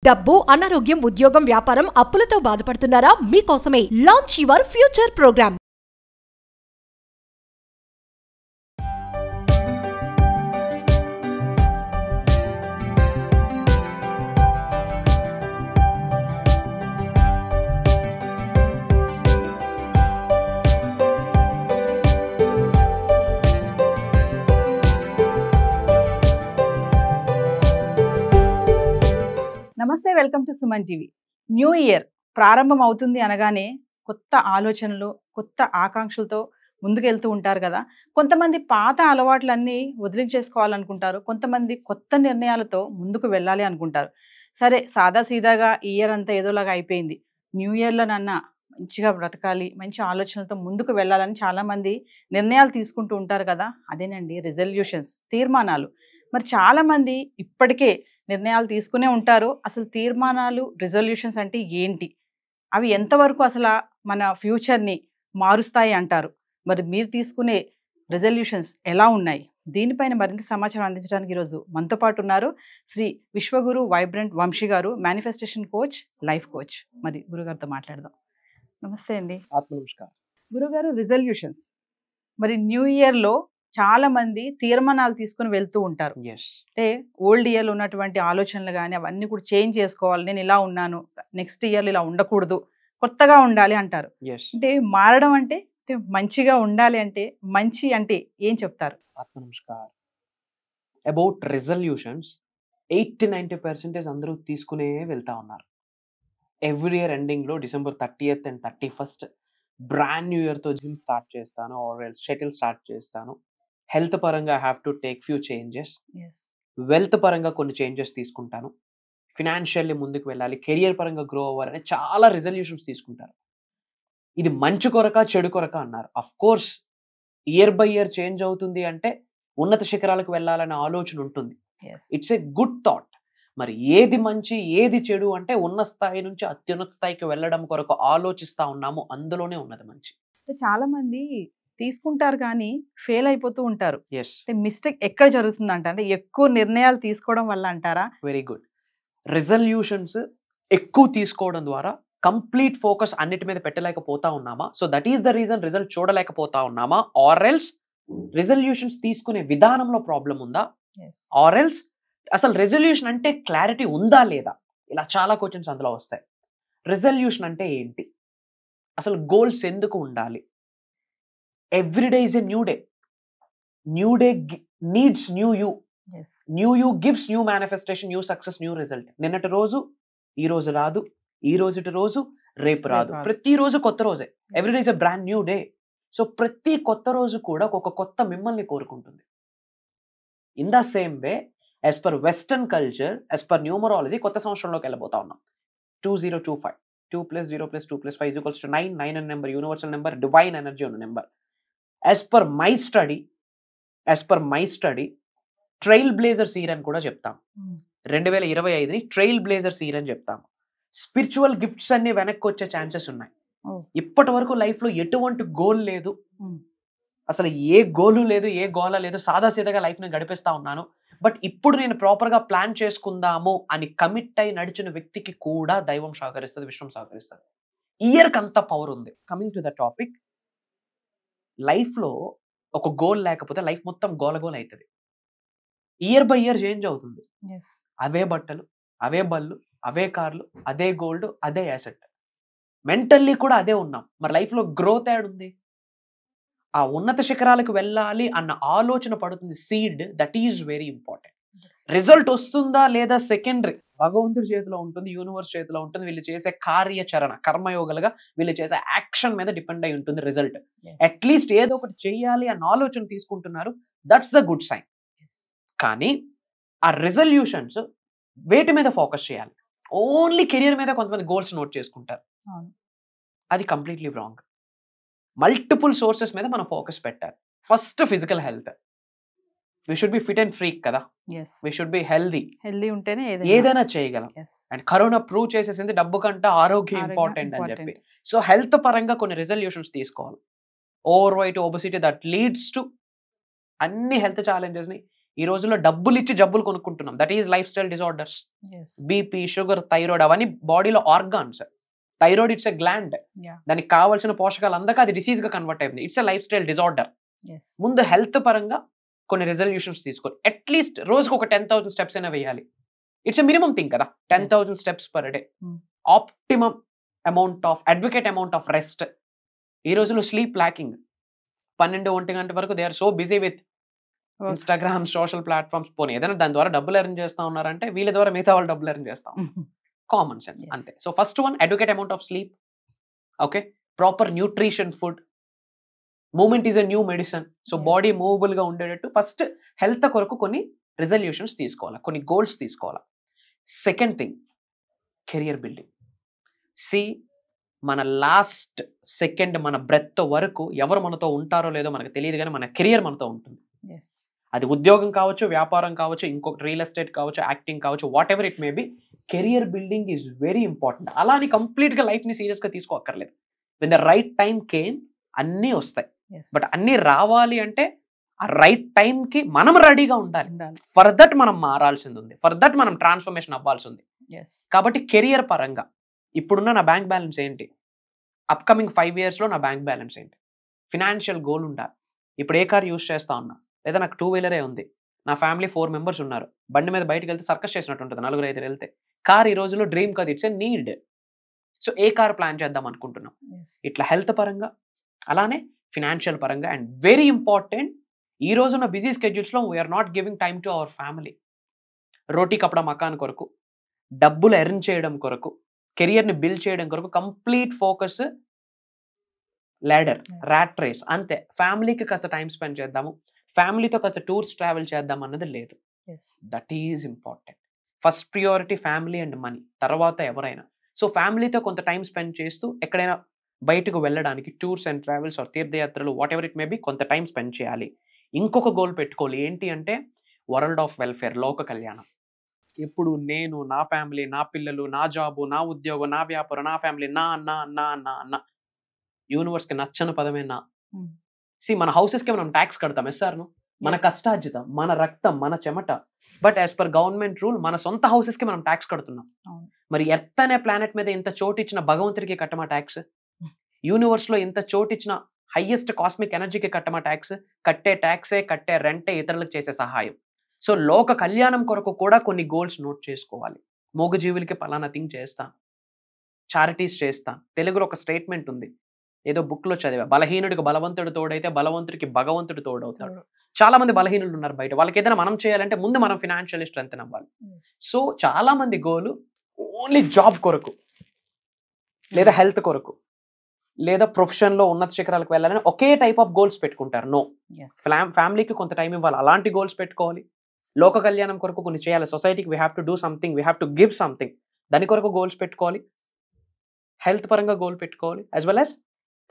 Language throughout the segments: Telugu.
డబ్బు, అనారోగ్యం, ఉద్యోగం, వ్యాపారం, అప్పులతో బాధపడుతున్నారా? మీకోసమే లాంచ్ యువర్ ఫ్యూచర్ ప్రోగ్రామ్. నమస్తే, welcome to Suman TV. New year ప్రారంభం అవుతుంది అనగానే కొత్త ఆలోచనలు, కొత్త ఆకాంక్షలతో ముందుకెళ్తూ ఉంటారు కదా. కొంతమంది పాత అలవాట్లన్నీ వదిలించేసుకోవాలనుకుంటారు, కొంతమంది కొత్త నిర్ణయాలతో ముందుకు వెళ్ళాలి అనుకుంటారు. సరే, సాదాసీదాగా ఈ ఇయర్ అంతా ఏదోలాగా అయిపోయింది. న్యూ ఇయర్లో నన్న మంచిగా బ్రతకాలి, మంచి ఆలోచనలతో ముందుకు వెళ్ళాలని చాలామంది నిర్ణయాలు తీసుకుంటూ ఉంటారు కదా. అదేనండి రెజల్యూషన్స్, తీర్మానాలు. మరి చాలామంది ఇప్పటికే నిర్ణయాలు తీసుకునే ఉంటారు. అసలు తీర్మానాలు, రిజల్యూషన్స్ అంటే ఏంటి, అవి ఎంతవరకు అసలు మన ఫ్యూచర్ని మారుస్తాయి అంటారు? మరి మీరు తీసుకునే రిజల్యూషన్స్ ఎలా ఉన్నాయి? దీనిపైన మరింత సమాచారం అందించడానికి ఈరోజు మనతో పాటు ఉన్నారు శ్రీ విశ్వగురు వైబ్రెంట్ వంశీ గారు, మేనిఫెస్టేషన్ కోచ్, లైఫ్ కోచ్. మరి గురుగారితో మాట్లాడదాం. నమస్తే అండి. నమస్కారం గురుగారు, రిజల్యూషన్స్ మరి న్యూ ఇయర్లో చాలా మంది తీర్మానాలు తీసుకుని వెళ్తూ ఉంటారు. అంటే ఓల్డ్ ఇయర్లో ఉన్నటువంటి ఆలోచనలు కానీ అవన్నీ కూడా చేంజ్ చేసుకోవాలి, నేను ఇలా ఉన్నాను, నెక్స్ట్ ఇయర్లో ఇలా ఉండకూడదు, కొత్తగా ఉండాలి అంటారు. అంటే మారడం అంటే మంచిగా ఉండాలి అంటే మంచి అంటే ఏం చెప్తారు? నమస్కారం. అబౌట్ రిజల్యూషన్స్ 80-90% అందరూ తీసుకునే వెళ్తా ఉన్నారు. ఎవ్రీ ఇయర్ ఎండింగ్లో December 30th and 31st brand new ఇయర్తో జిమ్ స్టార్ట్ చేస్తాను, ఆర్ షటిల్ స్టార్ట్ చేస్తాను. హెల్త్ పరంగా I have to take few changes, wealth పరంగా కొన్ని చేంజెస్ తీసుకుంటాను, ఫినాన్షియల్లీ ముందుకు వెళ్ళాలి, కెరియర్ పరంగా గ్రో అవ్వాలని చాలా రిజల్యూషన్స్ తీసుకుంటారు. ఇది మంచి కొరక చెడు కొరక అన్నారు. Of course year by year change అవుతుంది అంటే ఉన్నత శిఖరాలకు వెళ్ళాలనే ఆలోచన ఉంటుంది. It's a good thought. మరి ఏది మంచి ఏది చెడు అంటే ఉన్న స్థాయి నుంచి అత్యున్నత స్థాయికి వెళ్ళడం కొరకు ఆలోచిస్తా ఉన్నాము, అందులోనే ఉన్నది మంచి. చాలా మంది తీసుకుంటారు కానీ ఫెయిల్ అయిపోతూ ఉంటారు. మిస్టేక్ ఎక్కడ జరుగుతుందంట, అంటే ఎక్కువ నిర్ణయాలు తీసుకోవడం వల్ల అంటారా? Very good. రిజల్యూషన్స్ ఎక్కువ తీసుకోవడం ద్వారా కంప్లీట్ ఫోకస్ అన్నిటి మీద పెట్టలేకపోతా ఉన్నామా? So that is the reason result చూడలేకపోతా ఉన్నామా? ఆర్ ఎల్స్ రిజల్యూషన్స్ తీసుకునే విధానంలో ప్రాబ్లం ఉందా? ఆర్ ఎల్స్ అసలు రెజల్యూషన్ అంటే క్లారిటీ ఉందా లేదా? ఇలా చాలా క్వశ్చన్స్ అందులో వస్తాయి. రెజల్యూషన్ అంటే ఏంటి, అసలు గోల్స్ ఎందుకు ఉండాలి? Everyday is a new day. New day needs new you. New you gives new manifestation, new success, new result. నిన్నటి రోజు ఈ రోజు రాదు, ఈ రోజుటి రోజు రేపు రాదు, ప్రతిరోజు కొత్త రోజే. Everyday is a brand new day. So ప్రతి కొత్త రోజు కూడా ఒక కొత్త మిమ్మల్ని కోరుకుంటుంది. In the same way as per western culture, as per numerology, కొత్త సంవత్సరంలోకి వెళ్ళబోతా ఉన్నాం. 2025, 2 + 0 + 2 + 5 = 9. 9 అనే number universal number, divine energy ఉన్న number. as per my study trailblazers year అని కూడా చెప్తాం. 2025ని ట్రైల్ బ్లేజర్స్ ఇయర్ అని చెప్తాం. స్పిరిచువల్ గిఫ్ట్స్ అన్ని వెనక్కి వచ్చే ఛాన్సెస్ ఉన్నాయి. ఇప్పటి వరకు లైఫ్ లో ఎటువంటి గోల్ లేదు, అసలు ఏ గోలు లేదు, ఏ గోల లేదు, సాదాసీదాగా లైఫ్ ని గడిపిస్తా ఉన్నాను. బట్ ఇప్పుడు నేను ప్రాపర్ గా ప్లాన్ చేసుకుందాము అని కమిట్ అయి నడిచిన వ్యక్తికి కూడా దైవం సహకరిస్తుంది, విశ్వం సహకరిస్తుంది. ఇయర్ కి అంత పవర్ ఉంది. Coming to the topic, life లో ఒక గోల్ లేకపోతే లైఫ్ మొత్తం గోలగోల అవుతుంది. ఇయర్ బై ఇయర్ చేంజ్ అవుతుంది. అవే బట్టలు, అవే బళ్ళు, అవే కార్లు, అదే గోల్డ్, అదే యాసెట్. మెంటల్లీ కూడా అదే ఉన్నాం. మరి లైఫ్ లో గ్రోత్ యాడ్ ఉంది. ఆ ఉన్నత శిఖరాలకు వెళ్ళాలి అన్న ఆలోచన పడుతుంది seed. That is very important. Result వస్తుందా లేదా సెకండరీ, భగవంతుడి చేతిలో ఉంటుంది, యూనివర్స్ చేతిలో ఉంటుంది. వీళ్ళు చేసే కార్యాచరణ, కర్మయోగాలుగా వీళ్ళు చేసే యాక్షన్ మీద డిపెండ్ అయి ఉంటుంది రిజల్ట్. అట్లీస్ట్ ఏదో ఒకటి చెయ్యాలి అన్న ఆలోచన తీసుకుంటున్నారు, దట్స్ ద గుడ్ సైన్. కానీ ఆ రిజల్యూషన్స్ వేటి మీద ఫోకస్ చేయాలి? ఓన్లీ కెరియర్ మీద కొంతమంది గోల్స్ నోట్ చేసుకుంటారు. అది కంప్లీట్లీ రాంగ్. మల్టిపుల్ సోర్సెస్ మీద మనం ఫోకస్ పెట్టాలి. First physical health. We should be fit and freak కదా. వి షుడ్ బి హెల్దీ ఉంటేనే ఏదైనా చేయగలం. అండ్ కరోనా ప్రూవ్ చేసేసింది డబ్బు కంటే ఆరోగ్యం ఇంపార్టెంట్ అని చెప్పి. సో హెల్త్ పరంగా కొన్ని రిజల్యూషన్స్ తీసుకోవాలి. Overweight, obesity that leads to అన్ని హెల్త్ ఛాలెంజెస్ ని ఈ రోజుల్లో డబ్బులు ఇచ్చి జబ్బులు కొనుక్కుంటున్నాం. That is lifestyle disorders. BP, sugar, thyroid అవన్నీ బాడీలో organs. Thyroid it's a gland. దానికి కావాల్సిన పోషకాలు అందక అది డిసీజ్ గా కన్వర్ట్ అయింది. It's a lifestyle disorder. ముందు హెల్త్ పరంగా కొన్ని రెజల్యూషన్స్ తీసుకొని అట్లీస్ట్ రోజుకు ఒక 10,000 స్టెప్స్ అయినా వేయాలి. ఇట్స్ ఎ మినిమం థింగ్ కదా, 10,000 steps per day. Optimum amount of advocate amount of rest. ఈ రోజుల్లో స్లీప్ ల్యాకింగ్. 12-1 గంట వరకు they are so busy with Instagram, social platforms. పోనీ ఏదైనా దాని ద్వారా డబ్బులు ఎర్న్ చేస్తా ఉన్నారంటే వీళ్ళ ద్వారా మిగతా వాళ్ళు డబ్బులు ఎర్న్ చేస్తాం. కామన్ సెన్స్ అంతే. So first one, advocate amount of sleep. Okay, proper nutrition food. Movement is a new medicine. So body movable గా ఉండేటట్టు ఫస్ట్ హెల్త్ కొరకు కొన్ని రిజల్యూషన్స్ తీసుకోవాలి, కొన్ని గోల్స్ తీసుకోవాలి. Second thing, career building. See, మన లాస్ట్ సెకండ్ మన బ్రెత్ వరకు ఎవరు మనతో ఉంటారో లేదో మనకు తెలియదు, కానీ మన కెరియర్ మనతో ఉంటుంది. అది ఉద్యోగం కావచ్చు, వ్యాపారం కావచ్చు, ఇంకొక రియల్ ఎస్టేట్ కావచ్చు, యాక్టింగ్ కావచ్చు, whatever it may be, career building is very important. అలా అని కంప్లీట్ గా లైఫ్ ని సీరియస్ గా తీసుకోక్కర్లేదు. When the right time came అన్నీ వస్తాయి. బట్ అన్నీ రావాలి అంటే ఆ రైట్ టైం కి మనం రెడీగా ఉండాలి. ఫర్ దట్ మనం మారాల్సింది ఉంది, ఫర్ దట్ మనం ట్రాన్స్ఫర్మేషన్ అవ్వాల్సి ఉంది. కాబట్టి కెరియర్ పరంగా ఇప్పుడున్న నా బ్యాంక్ బ్యాలెన్స్ ఏంటి, అప్కమింగ్ 5 years లో నా బ్యాంక్ బ్యాలెన్స్ ఏంటి, ఫినాన్షియల్ గోల్ ఉండాలి. ఇప్పుడు ఏ కార్ యూస్ చేస్తా ఉన్నా, లేదా నాకు 2-wheeler ఉంది, నా ఫ్యామిలీ 4 members ఉన్నారు, బండి మీద బయటకు వెళ్తే సర్కస్ చేసినట్టు ఉంటుంది 4-5 వెళ్తే. కార్ ఈ రోజులో డ్రీమ్ కాదు, it's a need. So A car plan చేద్దాం అనుకుంటున్నాం. ఇట్లా హెల్త్ పరంగా, అలానే ఫినాన్షియల్ పరంగా. అండ్ వెరీ ఇంపార్టెంట్, ఈ రోజున్న బిజీ స్కెడ్యూల్స్లో we are not giving time to our family. రోటీ కపడా మకాన్ కొరకు, డబ్బులు ఎర్న్ చేయడం కొరకు, కెరియర్ని బిల్డ్ చేయడం కొరకు complete focus ladder, rat race అంతే. ఫ్యామిలీకి కాస్త టైం స్పెండ్ చేద్దాము, ఫ్యామిలీతో కాస్త టూర్స్ ట్రావెల్ చేద్దాం అన్నది లేదు. That is important. First priority family and money, తర్వాత ఎవరైనా. సో ఫ్యామిలీతో కొంత టైం స్పెండ్ చేస్తూ ఎక్కడైనా బయటకు వెళ్ళడానికి, టూర్స్ అండ్ ట్రావెల్స్ ఆర్ తీర్థయాత్రలు, what ever it may B, కొంత టైం స్పెండ్ చేయాలి. ఇంకొక గోల్ పెట్టుకోవాలి, ఏంటి అంటే వరల్డ్ ఆఫ్ వెల్ఫేర్, లోక కళ్యాణం. ఇప్పుడు నేను, నా ఫ్యామిలీ, నా పిల్లలు, నా జాబు, నా ఉద్యోగం, నా వ్యాపారం, నా ఫ్యామిలీ, నా అన్న అన్న అన్న అన్న. యూనివర్స్కి నచ్చని పదమే నా. సి, మన హౌసెస్కి మనం ట్యాక్స్ కడతాం, ఎస్ఆర్ను, మన కష్టార్జితం, మన రక్తం, మన చెమట. But as per government rule మన సొంత హౌసెస్కి మనం ట్యాక్స్ కడుతున్నాం. మరి ఎర్త్ అనే ప్లానెట్ మీద ఇంత చోటు ఇచ్చిన భగవంతుడికి కట్టమా ట్యాక్స్? యూనివర్స్ లో ఇంత చోటు ఇచ్చిన హైయెస్ట్ కాస్మిక్ ఎనర్జీకి కట్టమా ట్యాక్స్? కట్టే ట్యాక్సే, కట్టే రెంటే ఇతరులకు చేసే సహాయం. సో లోక కళ్యాణం కొరకు కూడా కొన్ని గోల్స్ నోట్ చేసుకోవాలి. మూగజీవులకి పలానా థింగ్ చేస్తాను, చారిటీస్ చేస్తాను. తెలుగులో ఒక స్టేట్మెంట్ ఉంది, ఏదో బుక్ లో చదివా, బలహీనుడికి బలవంతుడు తోడైతే బలవంతుడికి భగవంతుడు తోడవుతాడు. చాలా మంది బలహీనులు ఉన్నారు బయట, వాళ్ళకి ఏదైనా మనం చేయాలంటే ముందు మనం ఫినాన్షియల్ స్ట్రెంగ్త్ అవ్వాలి. సో చాలా మంది గోలు ఓన్లీ జాబ్ కొరకు, లేదా హెల్త్ కొరకు, లేదా ప్రొఫెషన్ లో ఉన్నత శిఖరాలకు వెళ్ళాలని ఒకే టైప్ ఆఫ్ గోల్స్ పెట్టుకుంటారు. నో, ఫ్యామిలీకి కొంత టైం ఇవ్వాలి, అలాంటి గోల్స్ పెట్టుకోవాలి. లోక కళ్యాణం కొరకు కొన్ని చేయాలి, సొసైటీకి we have to do something, we have to give something, దాని కొరకు గోల్స్ పెట్టుకోవాలి. హెల్త్ పరంగా గోల్ పెట్టుకోవాలి, as well as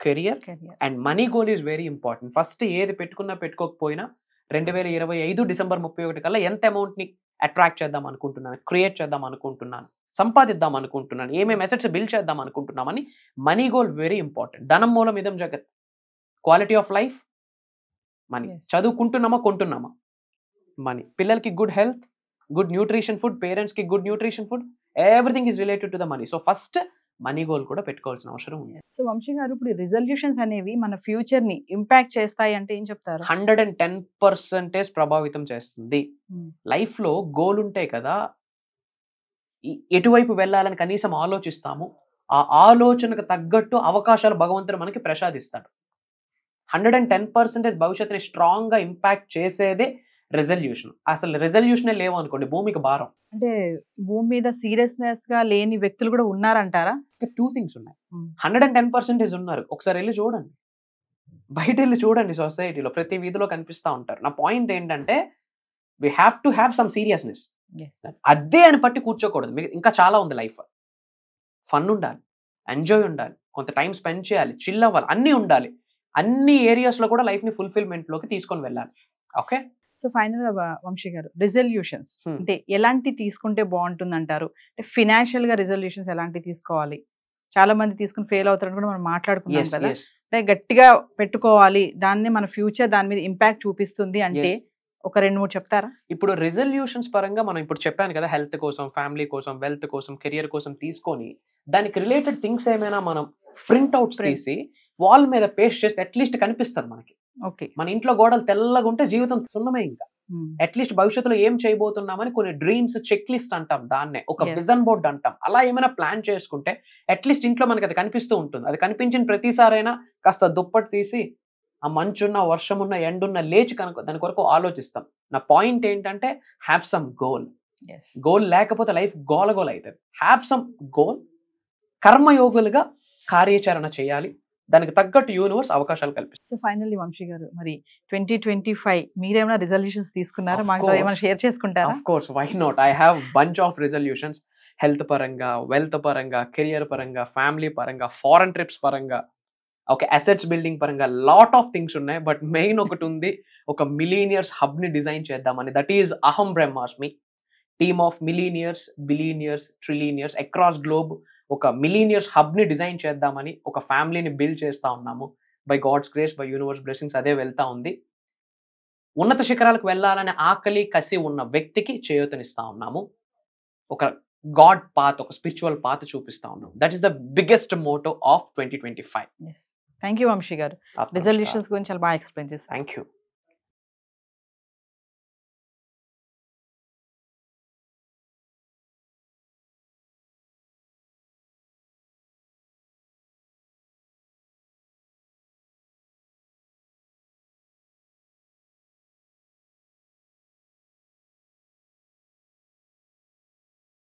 career and money goal is very important. First ఏది పెట్టుకున్నా పెట్టుకోకపోయినా 2025 డిసెంబర్ 31 కల్లా ఎంత అమౌంట్ ని అట్రాక్ట్ చేద్దాం అనుకుంటున్నాను, క్రియేట్ చేద్దాం అనుకుంటున్నాను, సంపాదిద్దాం అనుకుంటున్నాను, ఏమేమి అసెట్స్ బిల్డ్ చేద్దాం అనుకుంటున్నామని మనీ గోల్ వెరీ ఇంపార్టెంట్. ధనం మూలం ఇదం జగత్. Quality of life money. చదువుకుంటున్నామా, కొంటున్నామా, మనీ. పిల్లలకి good health, good nutrition food, parents కి good nutrition food, everything is related to the money. So first money goal కూడా పెట్టుకోవాల్సిన అవసరం ఉంది. సో వంశీ గారు, ఇప్పుడు రిజల్యూషన్స్ అనేవి మన ఫ్యూచర్ ని ఇంపాక్ట్ చేస్తాయి అంటే ఏం చెప్తారు? 110% ప్రభావితం చేస్తుంది. లైఫ్ లో గోల్ ఉంటాయి కదా, ఎటువైపు వెళ్ళాలని కనీసం ఆలోచిస్తాము, ఆ ఆలోచనకు తగ్గట్టు అవకాశాలు భగవంతుడు మనకి ప్రసాదిస్తాడు. 110% భవిష్యత్తుని స్ట్రాంగ్ గా ఇంపాక్ట్ చేసేదే రెజల్యూషన్. అసలు రెజల్యూషనే లేవు అనుకోండి, భూమికి భారం. అంటే భూమి మీద సీరియస్నెస్ గా లేని వ్యక్తులు కూడా ఉన్నారంటారా? 2 things ఉన్నాయి. 110% ఉన్నారు. ఒకసారి వెళ్ళి చూడండి, బయట వెళ్ళి చూడండి, సొసైటీలో ప్రతి వీధిలో కనిపిస్తూ ఉంటారు. నా పాయింట్ ఏంటంటే we have to have some seriousness. అదే అని పట్టి కూర్చోకూడదు. మీకు ఇంకా చాలా ఉంది లైఫ్. ఫన్ ఉండాలి, ఎంజాయ్ ఉండాలి, కొంత టైం స్పెండ్ చేయాలి, చిల్ అవ్వాలి, అన్నీ ఉండాలి. అన్ని ఏరియాస్ లో కూడా లైఫ్ ని ఫుల్ఫిల్మెంట్ లోకి తీసుకొని వెళ్ళాలి. ఓకే, సో ఫైనల్ గా వంశీ గారు, రిజల్యూషన్స్ అంటే ఎలాంటి తీసుకుంటే బాగుంటుంది అంటారు? అంటే ఫినాన్షియల్ గా రిజల్యూషన్స్ ఎలాంటి తీసుకోవాలి? చాలా మంది తీసుకుని ఫెయిల్ అవుతారని కూడా మనం మాట్లాడుకున్నాం కదా. అంటే గట్టిగా పెట్టుకోవాలి, దాన్ని మన ఫ్యూచర్ దాని మీద ఇంపాక్ట్ చూపిస్తుంది అంటే ఒక 2-3 చెప్తారా? ఇప్పుడు రిజల్యూషన్స్ పరంగా మనం ఇప్పుడు చెప్పాను కదా, హెల్త్ కోసం, ఫ్యామిలీ కోసం, వెల్త్ కోసం, కెరియర్ కోసం తీసుకొని దానికి రిలేటెడ్ థింగ్స్ ఏమైనా మనం ప్రింట్అవుట్స్ తీసి వాల్ మీద పేస్ట్ చేస్తే అట్లీస్ట్ కనిపిస్తుంది మనకి. ఓకే. మన ఇంట్లో గోడలు తెల్లగా ఉంటే జీవితం సున్నమే. ఇంకా అట్లీస్ట్ భవిష్యత్తులో ఏం చేయబోతున్నామని కొన్ని డ్రీమ్స్ చెక్ లిస్ట్ అంటాం, దాన్నే ఒక విజన్ బోర్డ్ అంటాం. అలా ఏమైనా ప్లాన్ చేసుకుంటే అట్లీస్ట్ ఇంట్లో మనకి అది కనిపిస్తూ ఉంటుంది. అది కనిపించిన ప్రతిసారైనా కాస్త దుప్పటి తీసి ఆ మంచున్న, వర్షమున్న, ఎండున్న లేచి దాని కొరకు ఆలోచిస్తాం. నా పాయింట్ ఏంటంటే హ్యావ్ సమ్ గోల్. గోల్ లేకపోతే లైఫ్ గోలగోల్ అవుతుంది. హ్యావ్ సమ్ గోల్, కర్మయోగులుగా కార్యాచరణ చేయాలి. దానికి తగ్గట్టు యూనివర్స్ అవకాశాలు కల్పిస్తుంది. సో ఫైనల్లీ వంశీ గారు, మరి 2025 మీరేమైనా రిజల్యూషన్స్ తీసుకున్నారా? మాతో ఏమైనా షేర్ చేసుకుంటారా? Of course, why not. I have bunch of resolutions. Health పరంగా, వెల్త్ పరంగా, కెరియర్ పరంగా, ఫ్యామిలీ పరంగా, ఫారెన్ ట్రిప్స్ పరంగా, ఓకే, అసెట్స్ బిల్డింగ్ పరంగా లాట్ ఆఫ్ థింగ్స్ ఉన్నాయి. బట్ మెయిన్ ఒకటి ఉంది, ఒక మిలీనియర్స్ హబ్ ని డిజైన్ చేద్దామని. దట్ ఈజ్ అహం బ్రహ్మాస్మి. Team of millionaires, billionaires, trillionaires across globe ఒక మిలీనియర్స్ హబ్ ని డిజైన్ చేద్దామని ఒక ఫ్యామిలీని బిల్డ్ చేస్తా ఉన్నాము. By God's grace, by universe blessings అదే వెళ్తా ఉంది. ఉన్నత శిఖరాలకు వెళ్ళాలనే ఆకలి, కసి ఉన్న వ్యక్తికి చేయూతనిస్తా ఉన్నాము. ఒక గాడ్ పాత్, ఒక స్పిరిచువల్ పాత్ చూపిస్తా ఉన్నాం. That is the biggest motto of 2025. Thank you Vamsi garu. Resolutions గురించి చాలా బాగా ఎక్స్ప్లెయిన్ చేశారు. Thank you.